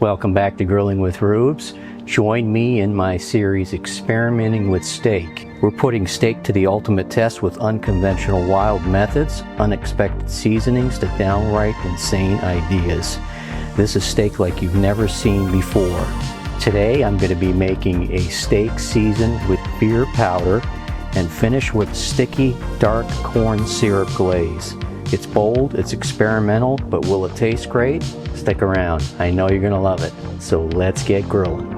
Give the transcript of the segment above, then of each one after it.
Welcome back to Grilling with Rubes. Join me in my series Experimenting with Steak. We're putting steak to the ultimate test with unconventional wild methods, unexpected seasonings to downright insane ideas. This is steak like you've never seen before. Today I'm going to be making a steak seasoned with beer powder and finish with sticky dark corn syrup glaze. It's bold, it's experimental, but will it taste great? Stick around. I know you're gonna love it. So let's get grilling.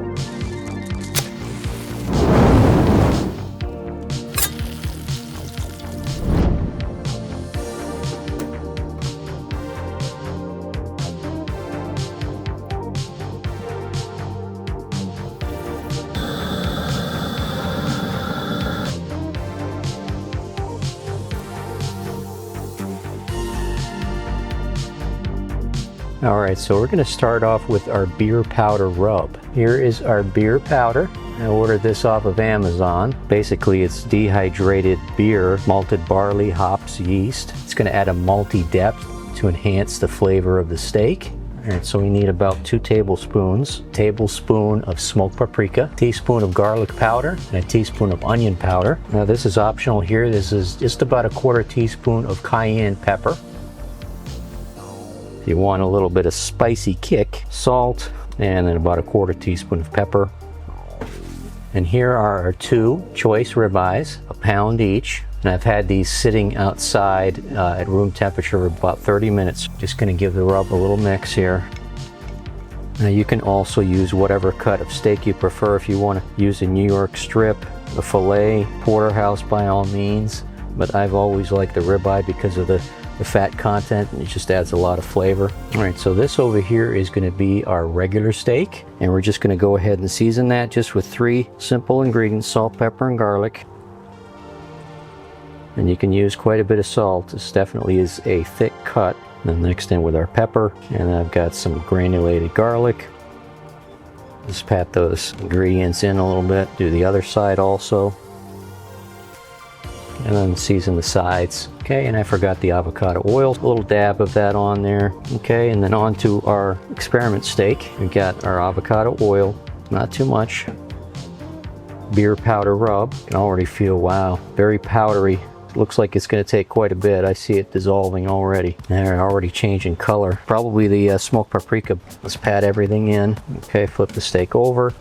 Alright, so we're going to start off with our beer powder rub. Here is our beer powder. I ordered this off of Amazon. Basically, it's dehydrated beer, malted barley, hops, yeast. It's going to add a malty depth to enhance the flavor of the steak. Alright, so we need about 2 tablespoons. Tablespoon of smoked paprika, teaspoon of garlic powder, and a teaspoon of onion powder. Now this is optional here. This is just about a 1/4 teaspoon of cayenne pepper. You want a little bit of spicy kick, salt, and then about a 1/4 teaspoon of pepper. And here are our 2 choice ribeyes, a pound each. And I've had these sitting outside at room temperature for about 30 minutes. Just going to give the rub a little mix here. Now you can also use whatever cut of steak you prefer. If you want to use a New York strip, a filet, porterhouse by all means. But I've always liked the ribeye because of the fat content, and it just adds a lot of flavor. All right, so this over here is going to be our regular steak, and we're just going to go ahead and season that just with 3 simple ingredients: salt, pepper, and garlic. And you can use quite a bit of salt. This definitely is a thick cut. Then mixed in with our pepper, and I've got some granulated garlic. Just pat those ingredients in a little bit. Do the other side also. And then season the sides. Okay, and I forgot the avocado oil. A little dab of that on there. Okay, and then on to our experiment steak. We've got our avocado oil, not too much. Beer powder rub. You can already feel, wow, very powdery. Looks like it's going to take quite a bit. I see it dissolving already. They're already changing color. Probably the smoked paprika. Let's pat everything in. Okay, flip the steak over.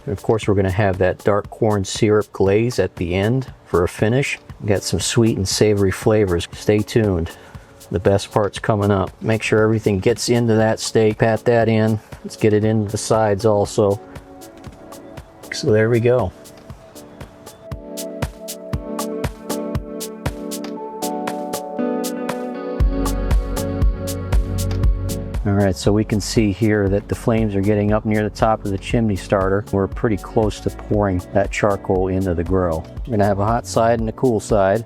And of course, we're going to have that dark corn syrup glaze at the end for a finish. We've got some sweet and savory flavors. Stay tuned. The best part's coming up. Make sure everything gets into that steak. Pat that in. Let's get it into the sides also. So there we go. Alright, so we can see here that the flames are getting up near the top of the chimney starter. We're pretty close to pouring that charcoal into the grill. We're going to have a hot side and a cool side.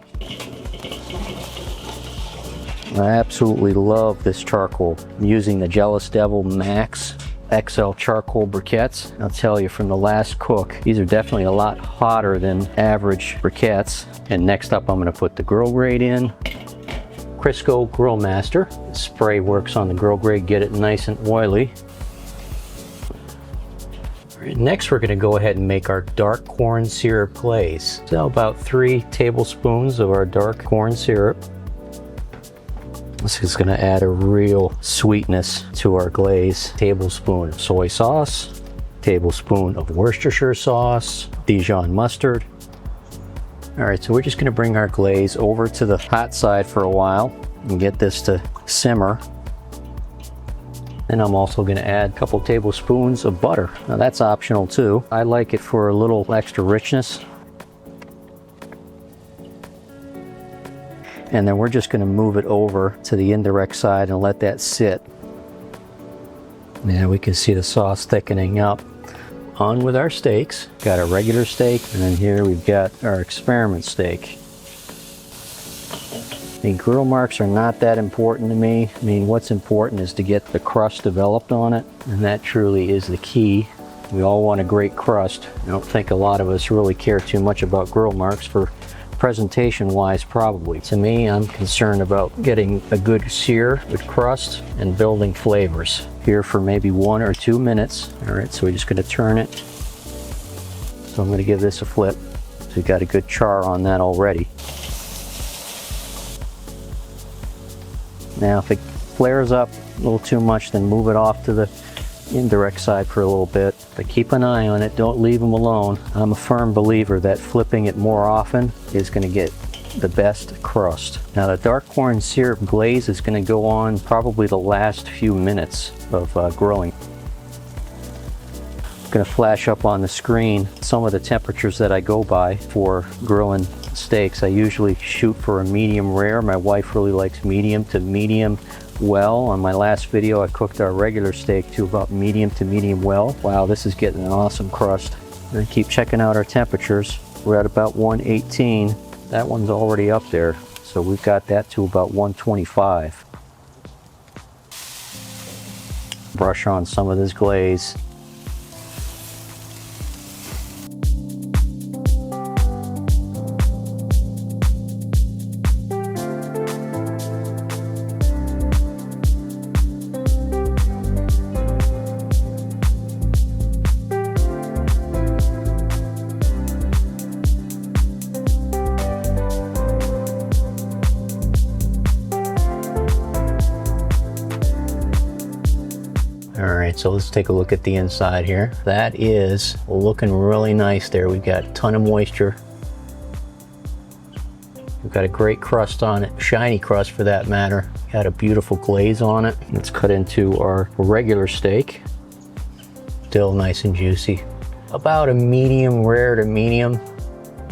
I absolutely love this charcoal. I'm using the Jealous Devil Max XL charcoal briquettes. I'll tell you, from the last cook, these are definitely a lot hotter than average briquettes. And next up, I'm going to put the grill grate in. Crisco Grill Master. The spray works on the grill grate, get it nice and oily. Right, next we're going to go ahead and make our dark corn syrup glaze. So about 3 tablespoons of our dark corn syrup. This is going to add a real sweetness to our glaze. Tablespoon of soy sauce, tablespoon of Worcestershire sauce, Dijon mustard. Alright, so we're just going to bring our glaze over to the hot side for a while and get this to simmer. And I'm also going to add a couple tablespoons of butter. Now that's optional too. I like it for a little extra richness. And then we're just going to move it over to the indirect side and let that sit. Now we can see the sauce thickening up. On with our steaks. Got a regular steak, and then here we've got our experiment steak. The grill marks are not that important to me. I mean, what's important is to get the crust developed on it, and that truly is the key. We all want a great crust. I don't think a lot of us really care too much about grill marks for Presentation wise, probably. To me, I'm concerned about getting a good sear with crust and building flavors. Here for maybe 1 or 2 minutes. All right, so we're just gonna turn it. So I'm gonna give this a flip. So we got a good char on that already. Now if it flares up a little too much, then move it off to the indirect side for a little bit. But keep an eye on it, don't leave them alone. I'm a firm believer that flipping it more often is going to get the best crust. Now the dark corn syrup glaze is going to go on probably the last few minutes of grilling. I'm going to flash up on the screen some of the temperatures that I go by for grilling steaks. I usually shoot for a medium rare. My wife really likes medium to medium well. On my last video, I cooked our regular steak to about medium to medium well. Wow, this is getting an awesome crust. We're gonna keep checking out our temperatures. We're at about 118. That one's already up there, so we've got that to about 125. Brush on some of this glaze. All right, so let's take a look at the inside here. That is looking really nice there. We've got a ton of moisture. We've got a great crust on it, shiny crust for that matter. Got a beautiful glaze on it. Let's cut into our regular steak. Still nice and juicy. About a medium rare to medium.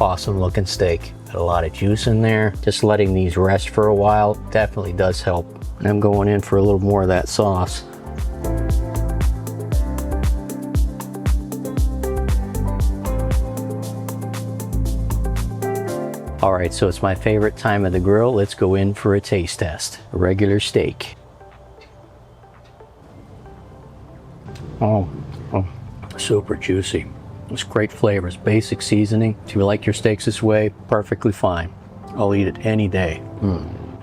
Awesome looking steak. Got a lot of juice in there. Just letting these rest for a while definitely does help. And I'm going in for a little more of that sauce. All right, so it's my favorite time of the grill. Let's go in for a taste test. A regular steak. Oh, super juicy. It's great flavors, basic seasoning. If you like your steaks this way, perfectly fine. I'll eat it any day.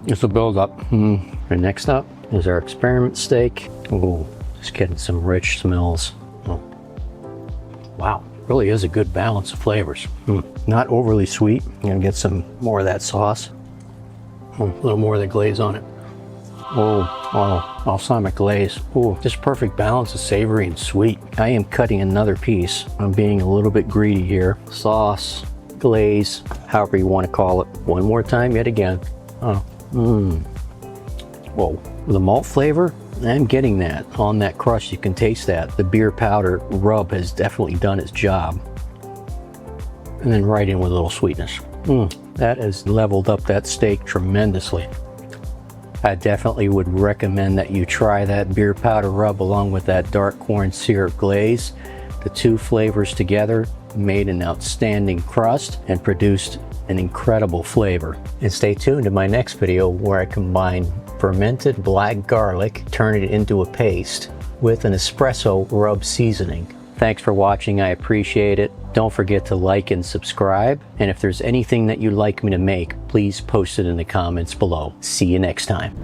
It's a build up. And next up is our experiment steak. Oh, just getting some rich smells. Oh. Wow. Really is a good balance of flavors. Not overly sweet. I'm gonna get some more of that sauce. A little more of the glaze on it. Oh, balsamic glaze. Oh, just perfect balance of savory and sweet. I am cutting another piece. I'm being a little bit greedy here. Sauce, glaze, however you want to call it. One more time yet again. Whoa, the malt flavor, I'm getting that. On that crust, you can taste that. The beer powder rub has definitely done its job. And then right in with a little sweetness. That has leveled up that steak tremendously. I definitely would recommend that you try that beer powder rub along with that dark corn syrup glaze. The two flavors together made an outstanding crust and produced an incredible flavor. And stay tuned to my next video where I combine fermented black garlic, turn it into a paste with an espresso rub seasoning. Thanks for watching, I appreciate it. Don't forget to like and subscribe. And if there's anything that you'd like me to make, please post it in the comments below. See you next time.